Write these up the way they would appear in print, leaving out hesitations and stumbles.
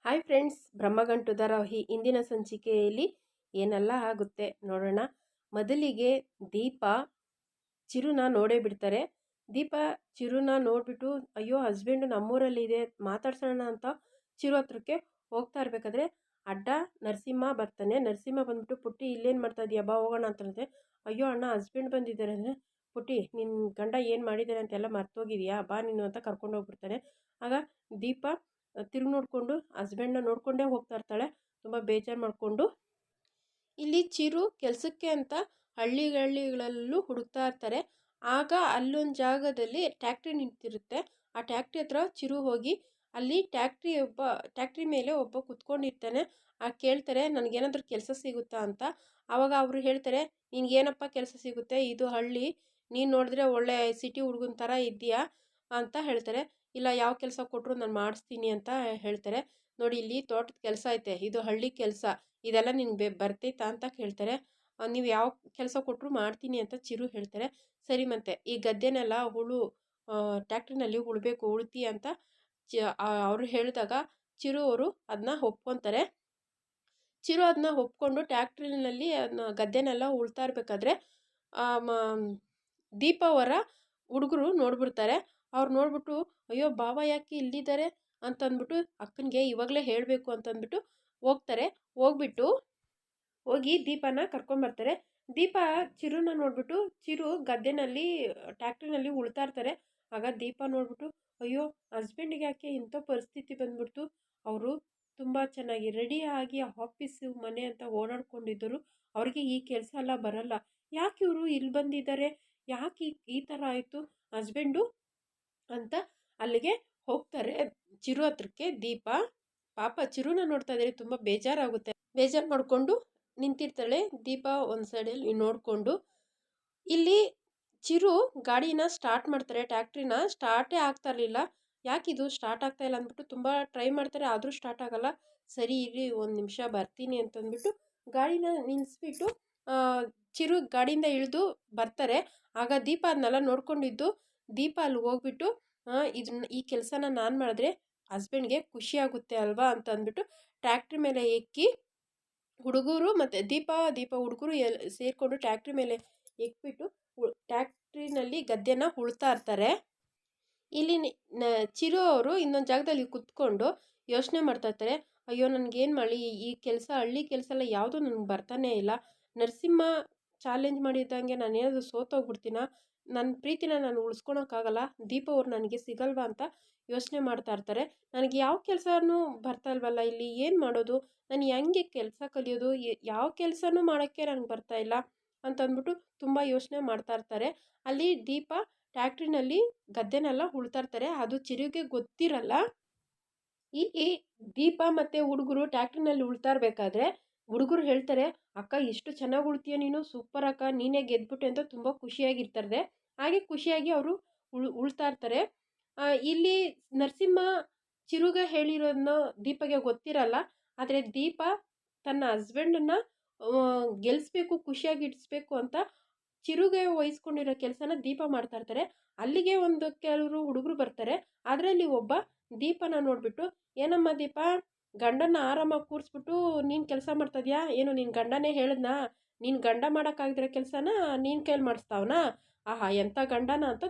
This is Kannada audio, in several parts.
ಹಾಯ್ ಫ್ರೆಂಡ್ಸ್, ಬ್ರಹ್ಮಗಂಟು ಧಾರಾವಾಹಿ ಇಂದಿನ ಸಂಚಿಕೆಯಲ್ಲಿ ಏನೆಲ್ಲ ಆಗುತ್ತೆ ನೋಡೋಣ. ಮೊದಲಿಗೆ ದೀಪ ಚಿರುನ ನೋಡೇ ಬಿಡ್ತಾರೆ. ದೀಪ ಚಿರುನ ನೋಡಿಬಿಟ್ಟು ಅಯ್ಯೋ ಹಸ್ಬೆಂಡು ನಮ್ಮೂರಲ್ಲಿದೆ ಮಾತಾಡ್ಸೋಣ ಅಂತ ಚಿರು ಹತ್ರಕ್ಕೆ ಹೋಗ್ತಾ ಇರಬೇಕಾದ್ರೆ ಅಡ್ಡ ನರಸಿಂಹ ಬರ್ತಾನೆ. ನರಸಿಂಹ ಬಂದ್ಬಿಟ್ಟು ಪುಟ್ಟಿ ಇಲ್ಲೇನು ಮಾಡ್ತಾ ಇದೀಯ, ಬಾ ಹೋಗೋಣ ಅಂತಂದ್ರೆ, ಅಯ್ಯೋ ಅಣ್ಣ ಹಸ್ಬೆಂಡ್ ಬಂದಿದ್ದಾರೆ ಅಂದರೆ, ಪುಟ್ಟಿ ನಿನ್ನ ಗಂಡ ಏನು ಮಾಡಿದ್ದಾರೆ ಅಂತೆಲ್ಲ ಮರ್ತೋಗಿದೆಯಾ, ಬಾ ನೀನು ಅಂತ ಕರ್ಕೊಂಡು ಹೋಗ್ಬಿಡ್ತಾನೆ. ಆಗ ದೀಪ ತಿರುಗಿ ನೋಡಿಕೊಂಡು ಹಸ್ಬೆಂಡ್ನ ನೋಡಿಕೊಂಡೇ ಹೋಗ್ತಾ ಇರ್ತಾಳೆ, ತುಂಬ ಬೇಜಾರು ಮಾಡಿಕೊಂಡು. ಇಲ್ಲಿ ಚಿರು ಕೆಲಸಕ್ಕೆ ಅಂತ ಹಳ್ಳಿಗಳಲ್ಲೂ ಹುಡುಕ್ತಾ ಇರ್ತಾರೆ. ಆಗ ಅಲ್ಲೊಂದು ಜಾಗದಲ್ಲಿ ಟ್ಯಾಕ್ಟ್ರಿ ನಿಂತಿರುತ್ತೆ. ಆ ಟ್ಯಾಕ್ಟ್ರಿ ಹತ್ರ ಚಿರು ಹೋಗಿ ಅಲ್ಲಿ ಟ್ಯಾಕ್ಟ್ರಿ ಮೇಲೆ ಒಬ್ಬ ಕುತ್ಕೊಂಡಿರ್ತಾನೆ. ಕೇಳ್ತಾರೆ ನನಗೇನಾದ್ರೂ ಕೆಲಸ ಸಿಗುತ್ತಾ ಅಂತ. ಆವಾಗ ಅವರು ಹೇಳ್ತಾರೆ, ನಿನಗೇನಪ್ಪ ಕೆಲಸ ಸಿಗುತ್ತೆ, ಇದು ಹಳ್ಳಿ, ನೀನು ನೋಡಿದ್ರೆ ಒಳ್ಳೆ ಸಿಟಿ ಹುಡುಗನ ಥರ ಇದ್ದೀಯಾ ಅಂತ ಹೇಳ್ತಾರೆ. ಇಲ್ಲ, ಯಾವ ಕೆಲಸ ಕೊಟ್ಟರು ನಾನು ಮಾಡಿಸ್ತೀನಿ ಅಂತ ಹೇಳ್ತಾರೆ. ನೋಡಿ ಇಲ್ಲಿ ತೋಟದ ಕೆಲಸ ಐತೆ, ಇದು ಹಳ್ಳಿ ಕೆಲಸ, ಇದೆಲ್ಲ ನಿನ್ಗೆ ಬರ್ತೈತಾ ಅಂತ ಕೇಳ್ತಾರೆ. ನೀವು ಯಾವ ಕೆಲಸ ಕೊಟ್ಟರು ಮಾಡ್ತೀನಿ ಅಂತ ಚಿರು ಹೇಳ್ತಾರೆ. ಸರಿ, ಮತ್ತೆ ಈ ಗದ್ದೆನೆಲ್ಲ ಟ್ಯಾಕ್ಟ್ರಿನಲ್ಲಿ ಉಳ್ತಿ ಅಂತ ಅವರು ಹೇಳಿದಾಗ ಚಿರು ಅವರು ಅದನ್ನ ಒಪ್ಕೊತಾರೆ. ಚಿರು ಅದನ್ನ ಒಪ್ಕೊಂಡು ಟ್ಯಾಕ್ಟ್ರಿನಲ್ಲಿ ಅದನ್ನ ಗದ್ದೆನೆಲ್ಲ ಉಳ್ತಾ ಇರಬೇಕಾದ್ರೆ ದೀಪ ಅವರ ಹುಡುಗರು ನೋಡ್ಬಿಡ್ತಾರೆ. ಅವ್ರು ನೋಡ್ಬಿಟ್ಟು ಅಯ್ಯೋ ಬಾವ ಯಾಕೆ ಇಲ್ಲಿದ್ದಾರೆ ಅಂತಂದ್ಬಿಟ್ಟು ಅಕ್ಕನಿಗೆ ಇವಾಗಲೇ ಹೇಳಬೇಕು ಅಂತಂದ್ಬಿಟ್ಟು ಹೋಗ್ತಾರೆ. ಹೋಗಿ ದೀಪನ ಕರ್ಕೊಂಬರ್ತಾರೆ. ದೀಪ ಚಿರುನ ನೋಡ್ಬಿಟ್ಟು ಚಿರು ಗದ್ದೆನಲ್ಲಿ ಟ್ಯಾಕ್ಟ್ರಿನಲ್ಲಿ ಉಳ್ತಾ ಇರ್ತಾರೆ. ಆಗ ದೀಪ ನೋಡ್ಬಿಟ್ಟು ಅಯ್ಯೋ ಹಸ್ಬೆಂಡಿಗೆ ಯಾಕೆ ಇಂಥ ಪರಿಸ್ಥಿತಿ ಬಂದ್ಬಿಡ್ತು, ಅವರು ತುಂಬ ಚೆನ್ನಾಗಿ ರೆಡಿಯಾಗಿ ಆಫೀಸು ಮನೆ ಅಂತ ಓಡಾಡ್ಕೊಂಡಿದ್ದರು, ಅವ್ರಿಗೆ ಈ ಕೆಲಸ ಎಲ್ಲ ಬರಲ್ಲ, ಯಾಕೆ ಇವರು ಇಲ್ಲಿ ಬಂದಿದ್ದಾರೆ, ಯಾಕೆ ಈ ಥರ ಆಯಿತು ಹಸ್ಬೆಂಡು ಅಂತ ಅಲ್ಲಿಗೆ ಹೋಗ್ತಾರೆ. ಚಿರು ಹತ್ರಕ್ಕೆ ದೀಪ ಪಾಪ ಚಿರುನ ನೋಡ್ತಾ ಇದ್ದಾರೆ, ತುಂಬ ಬೇಜಾರಾಗುತ್ತೆ. ಬೇಜಾರು ಮಾಡಿಕೊಂಡು ನಿಂತಿರ್ತಾಳೆ. ದೀಪ ಒಂದು ಸೈಡಲ್ಲಿ ನೋಡಿಕೊಂಡು ಇಲ್ಲಿ ಚಿರು ಗಾಡಿನ ಸ್ಟಾರ್ಟ್ ಮಾಡ್ತಾರೆ. ಟ್ಯಾಕ್ಟ್ರಿನ ಸ್ಟಾರ್ಟೇ ಆಗ್ತಾ ಇರಲಿಲ್ಲ. ಯಾಕಿದು ಸ್ಟಾರ್ಟ್ ಆಗ್ತಾ ಇಲ್ಲ ಅಂದ್ಬಿಟ್ಟು ತುಂಬ ಟ್ರೈ ಮಾಡ್ತಾರೆ, ಆದರೂ ಸ್ಟಾರ್ಟ್ ಆಗಲ್ಲ. ಸರಿ ಇರಿ ಒಂದು ನಿಮಿಷ ಬರ್ತೀನಿ ಅಂತಂದ್ಬಿಟ್ಟು ಗಾಡಿನ ನಿಲ್ಲಿಸ್ಬಿಟ್ಟು ಚಿರು ಗಾಡಿಯಿಂದ ಇಳಿದು ಬರ್ತಾರೆ. ಆಗ ದೀಪ ಅದನ್ನೆಲ್ಲ ನೋಡ್ಕೊಂಡಿದ್ದು ದೀಪ ಅಲ್ಲಿ ಹೋಗ್ಬಿಟ್ಟು ಈ ಕೆಲಸನ ನಾನು ಮಾಡಿದ್ರೆ ಹಸ್ಬೆಂಡ್ಗೆ ಖುಷಿ ಆಗುತ್ತೆ ಅಲ್ವಾ ಅಂತ ಅಂದ್ಬಿಟ್ಟು ಟ್ಯಾಕ್ಟ್ರಿ ಮೇಲೆ ಎಕ್ಕಿ ಹುಡುಗರು ಮತ್ತು ದೀಪ ಹುಡುಗರು ಸೇರಿಕೊಂಡು ಟ್ಯಾಕ್ಟ್ರಿ ಮೇಲೆ ಎಕ್ಬಿಟ್ಟು ಟ್ಯಾಕ್ಟ್ರಿನಲ್ಲಿ ಗದ್ದೆನ ಉಳ್ತಾ ಇರ್ತಾರೆ. ಇಲ್ಲಿ ಚಿರು ಅವರು ಇನ್ನೊಂದು ಜಾಗದಲ್ಲಿ ಕುತ್ಕೊಂಡು ಯೋಚನೆ ಮಾಡ್ತಾ ಇರ್ತಾರೆ. ಅಯ್ಯೋ ನನಗೇನು ಮಾಡಿ ಈ ಕೆಲಸ, ಹಳ್ಳಿ ಕೆಲಸ ಎಲ್ಲ ಯಾವುದೂ ನನಗೆ ಬರ್ತಾನೇ ಇಲ್ಲ. ನರಸಿಂಹ ಚಾಲೆಂಜ್ ಮಾಡಿದಂಗೆ ನಾನು ಏನಾದರೂ ಸೋತೋಗ್ಬಿಡ್ತೀನ, ನನ್ನ ಪ್ರೀತಿನ ನಾನು ಉಳಿಸ್ಕೊಳಕ್ಕಾಗಲ್ಲ, ದೀಪ ಅವ್ರು ನನಗೆ ಸಿಗಲ್ವಾ ಅಂತ ಯೋಚನೆ ಮಾಡ್ತಾ ಇರ್ತಾರೆ. ನನಗೆ ಯಾವ ಕೆಲಸನೂ ಬರ್ತಾ ಇಲ್ವಲ್ಲ, ಇಲ್ಲಿ ಏನು ಮಾಡೋದು, ನಾನು ಹೆಂಗೆ ಕೆಲಸ ಕಲಿಯೋದು, ಯಾವ ಕೆಲಸನೂ ಮಾಡೋಕ್ಕೆ ನನಗೆ ಬರ್ತಾ ಇಲ್ಲ ಅಂತಂದ್ಬಿಟ್ಟು ತುಂಬ ಯೋಚನೆ ಮಾಡ್ತಾ ಇರ್ತಾರೆ. ಅಲ್ಲಿ ದೀಪ ಟ್ಯಾಕ್ಟ್ರಿನಲ್ಲಿ ಗದ್ದೆನೆಲ್ಲ ಉಳ್ತಾ ಇರ್ತಾರೆ. ಅದು ಚಿರುಗೆ ಗೊತ್ತಿರಲ್ಲ. ಈ ದೀಪ ಮತ್ತು ಹುಡುಗರು ಟ್ಯಾಕ್ಟ್ರಿನಲ್ಲಿ ಉಳ್ತಾ ಇರಬೇಕಾದ್ರೆ ಹುಡುಗರು ಹೇಳ್ತಾರೆ, ಅಕ್ಕ ಎಷ್ಟು ಚೆನ್ನಾಗಿ ಉಳ್ತೀಯ ನೀನು, ಸೂಪರ್ ಅಕ್ಕ, ನೀನೇ ಗೆದ್ಬಿಟ್ಟೆ ಅಂತ ತುಂಬ ಖುಷಿಯಾಗಿರ್ತಾರೆ. ಹಾಗೆ ಖುಷಿಯಾಗಿ ಅವರು ಉಳ್ತಾ ಇರ್ತಾರೆ. ಇಲ್ಲಿ ನರಸಿಂಹ ಚಿರುಗೆ ಹೇಳಿರೋದನ್ನ ದೀಪಗೆ ಗೊತ್ತಿರಲ್ಲ. ಆದರೆ ದೀಪ ತನ್ನ ಹಸ್ಬೆಂಡನ್ನ ಗೆಲ್ಲಿಸ್ಬೇಕು, ಖುಷಿಯಾಗಿ ಇಡಿಸ್ಬೇಕು ಅಂತ ಚಿರುಗೆ ವಹಿಸ್ಕೊಂಡಿರೋ ಕೆಲಸನ ದೀಪ ಮಾಡ್ತಾ ಇರ್ತಾರೆ. ಅಲ್ಲಿಗೆ ಒಂದು ಕೆಲವರು ಹುಡುಗರು ಬರ್ತಾರೆ. ಅದರಲ್ಲಿ ಒಬ್ಬ ದೀಪನ ನೋಡಿಬಿಟ್ಟು, ಏನಮ್ಮ ದೀಪ, ಗಂಡನ ಆರಾಮಾಗಿ ಕೂರಿಸ್ಬಿಟ್ಟು ನೀನು ಕೆಲಸ ಮಾಡ್ತಾ ಇದೆಯಾ ಏನು, ನಿನ್ನ ಗಂಡನೇ ಹೇಳಿದ್ನಾ, ನೀನು ಗಂಡ ಮಾಡೋಕ್ಕಾಗದಿರೋ ಕೆಲಸನ ನೀನು ಕೈಲಿ ಮಾಡಿಸ್ತಾವನಾ, ಆಹಾ ಎಂಥ ಗಂಡನ ಅಂತ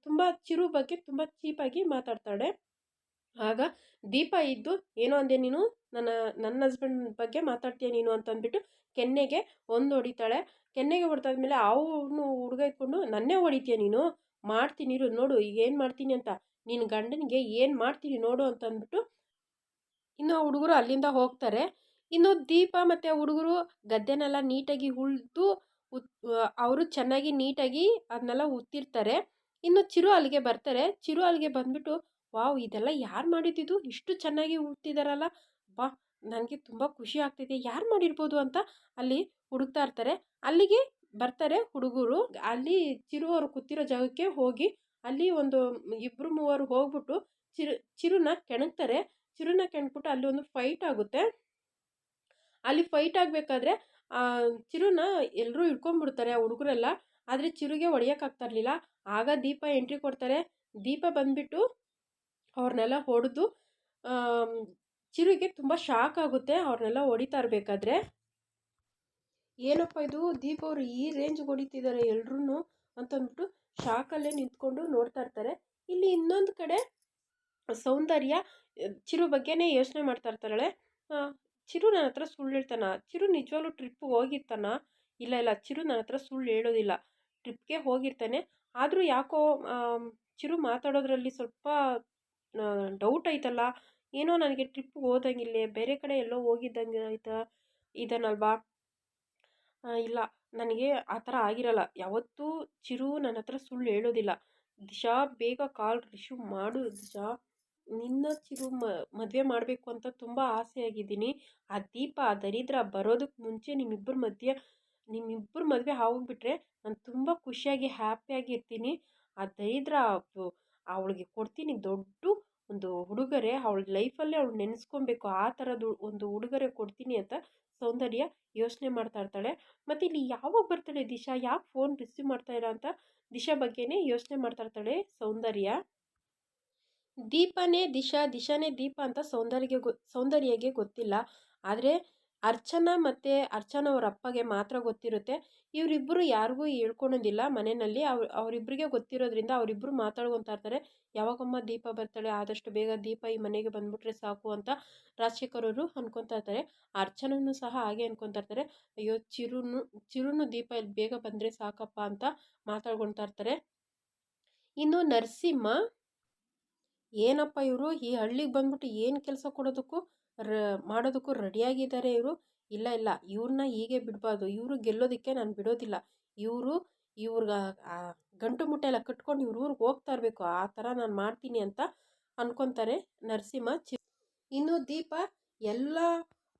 ತುಂಬ ಚಿರು ಬಗ್ಗೆ ತುಂಬ ಚೀಪಾಗಿ ಮಾತಾಡ್ತಾಳೆ. ಆಗ ದೀಪ ಇದ್ದು, ಏನೋ ಅಂದೆ ನೀನು, ನನ್ನ ಹಸ್ಬೆಂಡ್ ಬಗ್ಗೆ ಮಾತಾಡ್ತೀಯ ನೀನು ಅಂತಂದ್ಬಿಟ್ಟು ಕೆನ್ನೆಗೆ ಒಂದು ಹೊಡಿತಾಳೆ. ಕೆನ್ನೆಗೆ ಹೊಡೆದಾದ್ಮೇಲೆ ಅವನು ಹುಡುಗ ಇಟ್ಕೊಂಡು, ನನ್ನೇ ಹೊಡಿತೀಯ ನೀನು, ಮಾಡ್ತೀನಿ ಇರು ನೋಡು ಈಗ ಏನು ಮಾಡ್ತೀನಿ ಅಂತ, ನಿನ್ನ ಗಂಡನಿಗೆ ಏನು ಮಾಡ್ತೀನಿ ನೋಡು ಅಂತಂದ್ಬಿಟ್ಟು ಇನ್ನು ಹುಡುಗರು ಅಲ್ಲಿಂದ ಹೋಗ್ತಾರೆ. ಇನ್ನು ದೀಪ ಮತ್ತು ಹುಡುಗರು ಗದ್ದೆನೆಲ್ಲ ನೀಟಾಗಿ ಉಳ್ದು ಅವರು ಚೆನ್ನಾಗಿ ನೀಟಾಗಿ ಅದನ್ನೆಲ್ಲ ಉತ್ತಿರ್ತಾರೆ. ಇನ್ನು ಚಿರು ಅಲ್ಲಿಗೆ ಬರ್ತಾರೆ. ಚಿರು ಅಲ್ಲಿಗೆ ಬಂದ್ಬಿಟ್ಟು, ವಾವ್ ಇದೆಲ್ಲ ಯಾರು ಮಾಡಿದ್ದು, ಇಷ್ಟು ಚೆನ್ನಾಗಿ ಉತ್ತಿದಾರಲ್ಲ, ಬಾ ನನಗೆ ತುಂಬ ಖುಷಿ ಆಗ್ತಿದೆ, ಯಾರು ಮಾಡಿರ್ಬೋದು ಅಂತ ಅಲ್ಲಿ ಹುಡುಕ್ತಾ ಇರ್ತಾರೆ. ಅಲ್ಲಿಗೆ ಬರ್ತಾರೆ ಹುಡುಗರು. ಅಲ್ಲಿ ಚಿರು ಅವರು ಕೂತಿರೋ ಜಾಗಕ್ಕೆ ಹೋಗಿ ಅಲ್ಲಿ ಒಂದು 2-3 ಹೋಗ್ಬಿಟ್ಟು ಚಿರುನ ಕೆಣಕ್ತಾರೆ. ಚಿರುನ ಕೆಣಕ್ಬಿಟ್ಟು ಅಲ್ಲಿ ಒಂದು ಫೈಟ್ ಆಗುತ್ತೆ. ಅಲ್ಲಿ ಫೈಟ್ ಆಗಬೇಕಾದ್ರೆ ಚಿರುನ ಎಲ್ಲರೂ ಹಿಡ್ಕೊಂಡ್ಬಿಡ್ತಾರೆ ಆ ಹುಡುಗರೆಲ್ಲ. ಆದರೆ ಚಿರುಗೆ ಹೊಡೆಯೋಕ್ಕಾಗ್ತಾ ಇರಲಿಲ್ಲ. ಆಗ ದೀಪ ಎಂಟ್ರಿ ಕೊಡ್ತಾರೆ. ದೀಪ ಬಂದುಬಿಟ್ಟು ಅವ್ರನ್ನೆಲ್ಲ ಹೊಡೆದು ಚಿರುಗೆ ತುಂಬ ಶಾಕ್ ಆಗುತ್ತೆ ಅವ್ರನ್ನೆಲ್ಲ ಹೊಡಿತಾ ಇರಬೇಕಾದ್ರೆ. ಏನಪ್ಪ ಇದು ದೀಪ ಅವರು ಈ ರೇಂಜ್ಗೆ ಹೊಡಿತಿದ್ದಾರೆ ಎಲ್ರೂ ಅಂತಂದ್ಬಿಟ್ಟು ಶಾಕಲ್ಲೇ ನಿಂತ್ಕೊಂಡು ನೋಡ್ತಾ ಇರ್ತಾರೆ. ಇಲ್ಲಿ ಇನ್ನೊಂದು ಕಡೆ ಸೌಂದರ್ಯ ಚಿರು ಬಗ್ಗೆನೇ ಯೋಚನೆ ಮಾಡ್ತಾ ಇರ್ತಾಳೆ. ಚಿರು ನನ್ನ ಹತ್ರ ಸುಳ್ಳು ಹೇಳ್ತಾನ, ಚಿರು ನಿಜವಾಗ್ಲೂ ಟ್ರಿಪ್ ಹೋಗಿರ್ತಾನ? ಇಲ್ಲ ಇಲ್ಲ, ಚಿರು ನನ್ನ ಹತ್ರ ಸುಳ್ಳು ಹೇಳೋದಿಲ್ಲ, ಟ್ರಿಪ್ಗೆ ಹೋಗಿರ್ತಾನೆ. ಆದರೂ ಯಾಕೋ ಚಿರು ಮಾತಾಡೋದ್ರಲ್ಲಿ ಸ್ವಲ್ಪ ಡೌಟ್ ಐತಲ್ಲ, ಏನೋ ನನಗೆ ಟ್ರಿಪ್ಗೆ ಹೋದಂಗಿಲ್ಲೇ, ಬೇರೆ ಕಡೆ ಎಲ್ಲೋ ಹೋಗಿದ್ದಂಗೆ ಆಯ್ತಾ ಇದನ್ನಲ್ವಾ. ಇಲ್ಲ, ನನಗೆ ಆ ಥರ ಆಗಿರಲ್ಲ. ಯಾವತ್ತೂ ಚಿರು ನನ್ನ ಹತ್ರ ಸುಳ್ಳು ಹೇಳೋದಿಲ್ಲ. ದಿಶಾ ಬೇಗ ಕಾಲ್ ರಿಸೀವ್ ಮಾಡು ದಿಶಾ, ನಿನ್ನ ಚಿರು ಮದುವೆ ಮಾಡಬೇಕು ಅಂತ ತುಂಬ ಆಸೆಯಾಗಿದ್ದೀನಿ. ಆ ದೀಪ ಆ ದರಿದ್ರ ಬರೋದಕ್ಕೆ ಮುಂಚೆ ನಿಮ್ಮಿಬ್ಬರ ಮದುವೆ ಆಗೋಗ್ಬಿಟ್ರೆ ನಾನು ತುಂಬ ಖುಷಿಯಾಗಿ ಹ್ಯಾಪಿಯಾಗಿ ಇರ್ತೀನಿ. ಆ ದರಿದ್ರ ಅವಳಿಗೆ ಕೊಡ್ತೀನಿ ದೊಡ್ಡ ಒಂದು ಉಡುಗೊರೆ, ಅವಳ ಲೈಫಲ್ಲೇ ಅವಳು ನೆನೆಸ್ಕೊಬೇಕು, ಆ ಥರದ್ದು ಒಂದು ಉಡುಗೊರೆ ಕೊಡ್ತೀನಿ ಅಂತ ಸೌಂದರ್ಯ ಯೋಚನೆ ಮಾಡ್ತಾ ಇರ್ತಾಳೆ. ಮತ್ತು ಇಲ್ಲಿ ಯಾವಾಗ ಬರ್ತಾಳೆ ದಿಶಾ, ಯಾಕೆ ಫೋನ್ ರಿಸೀವ್ ಮಾಡ್ತಾ ಇಲ್ಲ ಅಂತ ದಿಶಾ ಬಗ್ಗೆನೇ ಯೋಚನೆ ಮಾಡ್ತಾ ಇರ್ತಾಳೆ ಸೌಂದರ್ಯ. ದೀಪನೇ ದಿಶಾ, ದಿಶಾನೇ ದೀಪ ಅಂತ ಸೌಂದರ್ಯಗೆ ಗೊತ್ತಿಲ್ಲ. ಆದರೆ ಅರ್ಚನಾ ಮತ್ತು ಅರ್ಚನಾ ಅವ್ರ ಅಪ್ಪಗೆ ಮಾತ್ರ ಗೊತ್ತಿರುತ್ತೆ. ಇವರಿಬ್ಬರು ಯಾರಿಗೂ ಹೇಳ್ಕೊಳೋದಿಲ್ಲ ಮನೆಯಲ್ಲಿ. ಅವರಿಬ್ಬರಿಗೆ ಗೊತ್ತಿರೋದ್ರಿಂದ ಅವರಿಬ್ಬರು ಮಾತಾಡ್ಕೊತಾ ಇರ್ತಾರೆ. ಯಾವಾಗಮ್ಮ ದೀಪ ಬರ್ತಾಳೆ, ಆದಷ್ಟು ಬೇಗ ದೀಪ ಈ ಮನೆಗೆ ಬಂದ್ಬಿಟ್ರೆ ಸಾಕು ಅಂತ ರಾಜಶೇಖರ್ ಅವರು ಅನ್ಕೊತಾ ಇರ್ತಾರೆ. ಅರ್ಚನೂ ಸಹ ಹಾಗೆ ಅನ್ಕೊತಾ ಇರ್ತಾರೆ. ಅಯ್ಯೋ ಚಿರುನು ದೀಪ ಇಲ್ಲಿ ಬೇಗ ಬಂದರೆ ಸಾಕಪ್ಪ ಅಂತ ಮಾತಾಡ್ಕೊತಾ ಇರ್ತಾರೆ. ಇನ್ನು ನರಸಿಂಹ, ಏನಪ್ಪ ಇವರು ಈ ಹಳ್ಳಿಗೆ ಬಂದ್ಬಿಟ್ಟು ಏನು ಕೆಲಸ ಕೊಡೋದಕ್ಕೂ ಮಾಡೋದಕ್ಕೂ ರೆಡಿಯಾಗಿದ್ದಾರೆ ಇವರು. ಇಲ್ಲ ಇಲ್ಲ, ಇವ್ರನ್ನ ಹೀಗೆ ಬಿಡಬಾರ್ದು, ಇವರು ಗೆಲ್ಲೋದಕ್ಕೆ ನಾನು ಬಿಡೋದಿಲ್ಲ. ಇವ್ರಿಗೆ ಗಂಟು ಮುಟ್ಟೆ ಎಲ್ಲ ಕಟ್ಕೊಂಡು ಇವ್ರ ಊರಿಗೆ ಹೋಗ್ತಾ ಇರಬೇಕು, ಆ ಥರ ನಾನು ಮಾಡ್ತೀನಿ ಅಂತ ಅನ್ಕೊತಾರೆ ನರಸಿಂಹ. ಇನ್ನು ದೀಪ ಎಲ್ಲ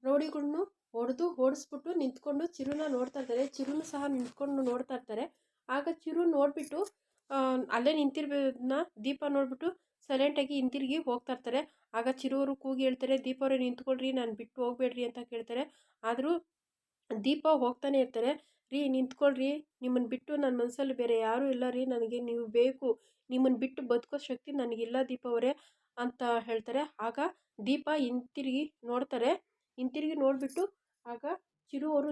ರೌಡಿಗಳ್ನು ಓಡಿಸ್ಬಿಟ್ಟು ನಿಂತ್ಕೊಂಡು ಚಿರುನ ನೋಡ್ತಾ ಇರ್ತಾರೆ. ಚಿರುನು ಸಹ ನಿಂತ್ಕೊಂಡು ನೋಡ್ತಾ ಇರ್ತಾರೆ. ಆಗ ಚಿರು ನೋಡಿಬಿಟ್ಟು ಅಲ್ಲೇ ನಿಂತಿರೋದನ್ನ ದೀಪ ನೋಡಿಬಿಟ್ಟು ಸೈಲೆಂಟಾಗಿ ಹಿಂತಿರುಗಿ ಹೋಗ್ತಾ ಇರ್ತಾರೆ. ಆಗ ಚಿರುವರು ಕೂಗಿ ಹೇಳ್ತಾರೆ, ದೀಪ ಅವರೇ ನಿಂತ್ಕೊಳ್ರಿ, ನಾನು ಬಿಟ್ಟು ಹೋಗಬೇಡ್ರಿ ಅಂತ ಕೇಳ್ತಾರೆ. ಆದರೂ ದೀಪ ಹೋಗ್ತಾನೆ ಇರ್ತಾರೆ. ರೀ ನಿಂತ್ಕೊಳ್ರಿ, ನಿಮ್ಮನ್ನು ಬಿಟ್ಟು ನನ್ನ ಮನಸ್ಸಲ್ಲಿ ಬೇರೆ ಯಾರೂ ಇಲ್ಲ ರೀ, ನನಗೆ ನೀವು ಬೇಕು, ನಿಮ್ಮನ್ನು ಬಿಟ್ಟು ಬದುಕೋ ಶಕ್ತಿ ನನಗಿಲ್ಲ ದೀಪ ಅವರೇ ಅಂತ ಹೇಳ್ತಾರೆ. ಆಗ ದೀಪ ಹಿಂತಿರುಗಿ ನೋಡ್ತಾರೆ. ಹಿಂತಿರುಗಿ ನೋಡಿಬಿಟ್ಟು ಆಗ ಚಿರು ಅವರು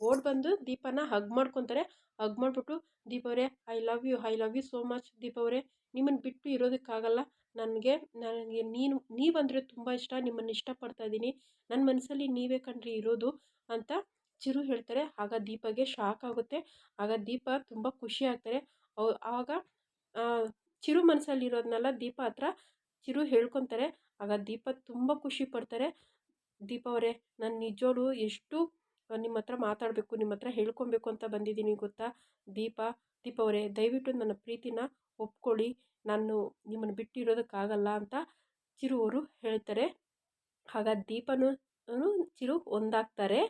ಓಡ್ ಬಂದು ದೀಪನ ಹಗ್ ಮಾಡ್ಕೊತಾರೆ. ಹಗ್ ಮಾಡಿಬಿಟ್ಟು, ದೀಪ ಅವರೇ I love you so much Deepa ಅವರೇ, ನಿಮ್ಮನ್ನು ಬಿಟ್ಟು ಇರೋದಕ್ಕಾಗಲ್ಲ, ನನಗೆ ನೀವಂದರೆ ತುಂಬ ಇಷ್ಟ, ನಿಮ್ಮನ್ನು ಇಷ್ಟಪಡ್ತಾ ಇದ್ದೀನಿ, ನನ್ನ ಮನಸ್ಸಲ್ಲಿ ನೀವೇ ಕಣ್ರಿ ಇರೋದು ಅಂತ ಚಿರು ಹೇಳ್ತಾರೆ. ಆಗ ದೀಪಗೆ ಶಾಕ್ ಆಗುತ್ತೆ. ಆಗ ದೀಪ ತುಂಬ ಖುಷಿ ಆಗ್ತಾರೆ. ಆಗ ಚಿರು ಮನಸ್ಸಲ್ಲಿರೋದನ್ನೆಲ್ಲ ದೀಪ ಹತ್ರ ಚಿರು ಹೇಳ್ಕೊತಾರೆ. ಆಗ ದೀಪ ತುಂಬ ಖುಷಿ ಪಡ್ತಾರೆ. ದೀಪ ಅವರೇ, ನಾನು ನಿಜೋಳು ಎಷ್ಟು ನಿಮ್ಮ ಹತ್ರ ಮಾತಾಡಬೇಕು, ನಿಮ್ಮ ಹತ್ರ ಹೇಳ್ಕೊಬೇಕು ಅಂತ ಬಂದಿದ್ದೀನಿ ಗೊತ್ತಾ ದೀಪ ಅವರೇ, ದಯವಿಟ್ಟು ನನ್ನ ಪ್ರೀತಿನ ಒಪ್ಕೊಳ್ಳಿ, ನಾನು ನಿಮ್ಮನ್ನು ಬಿಟ್ಟಿರೋದಕ್ಕಾಗಲ್ಲ ಅಂತ ಚಿರು ಅವರು ಹೇಳ್ತಾರೆ. ಆಗ ದೀಪನೂ ಚಿರು ಒಂದಾಗ್ತಾರೆ.